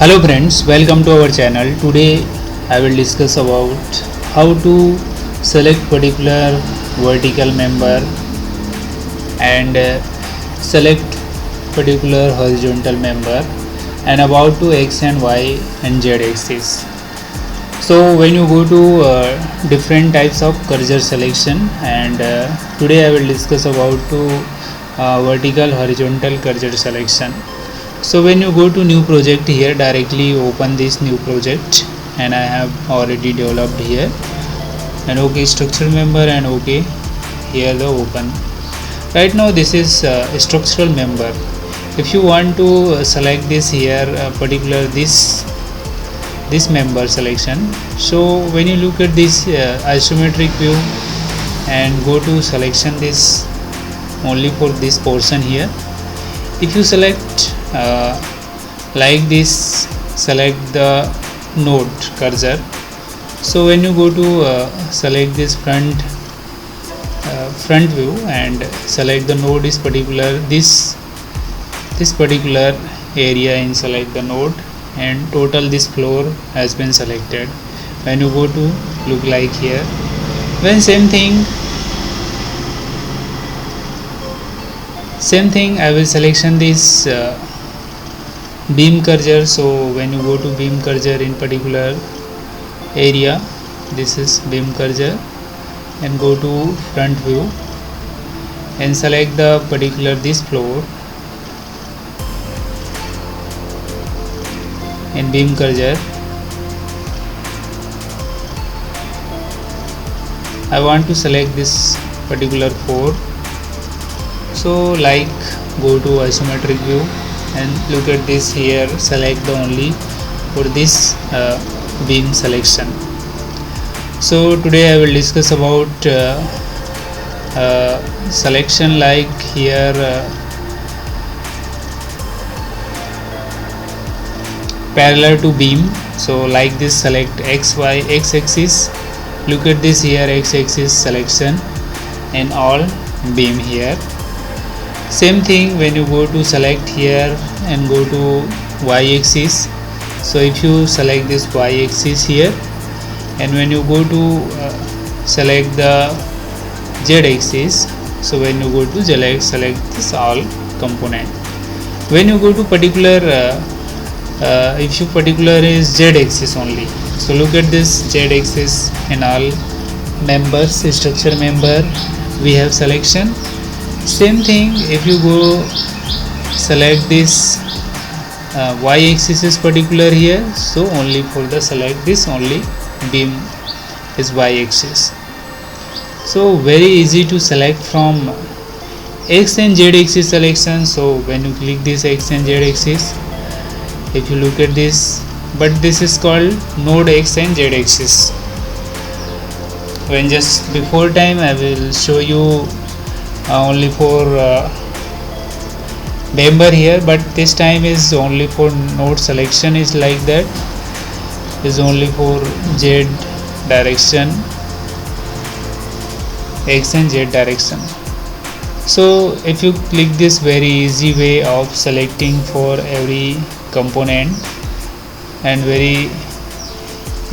Hello friends, welcome to our channel. Today I will discuss about how to select particular vertical member and select particular horizontal member and about to x and y and z axis. So when you go to different types of cursor selection and today I will discuss about to vertical horizontal cursor selection. So when you go to new project here, directly open this new project and I have already developed here and OK structural member and OK here the open. Right now this is structural member. If you want to select this here particular this member selection, so when you look at this isometric view and go to selection this only for this portion here, if you select like this, select the node cursor. So when you go to select this front view and select the node is particular this particular area in select the node and total this floor has been selected. When you go to look like here, when same thing I will selection this beam cursor. So when you go to beam cursor in particular area, this is beam cursor and go to front view and select the particular this floor in beam cursor. I want to select this particular floor, so like go to isometric view and look at this here, select the only for this beam selection. So today I will discuss about selection like here parallel to beam. So like this select x axis, look at this here x axis selection and all beam here. Same thing when you go to select here and go to y axis. So if you select this y axis here and when you go to select the z axis, so when you go to select this all component. When you go to particular if you particular is z axis only, so look at this z axis and all members, structure member we have selection. Same thing if you go select this y axis is particular here, so only for the select this only beam is y axis. So very easy to select from x and z axis selection. So when you click this x and z axis, if you look at this, but this is called node x and z axis. When just before time I will show you only for member here, but this time is only for node selection is like that, is only for z direction, x and z direction. So if you click this very easy way of selecting for every component and very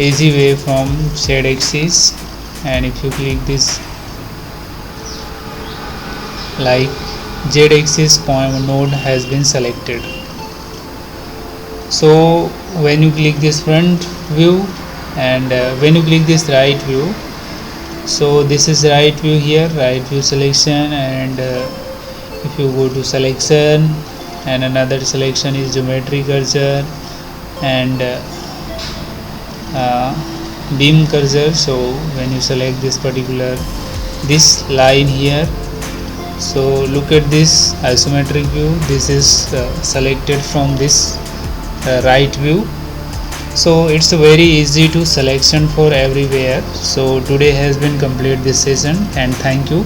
easy way from z axis, and if you click this like z axis point node has been selected. So when you click this front view and when you click this right view, so this is right view here, right view selection, and if you go to selection and another selection is geometry cursor and beam cursor. So when you select this particular this line here, so look at this isometric view, this is selected from this right view. So it's very easy to selection for everywhere. So today has been complete this session and thank you.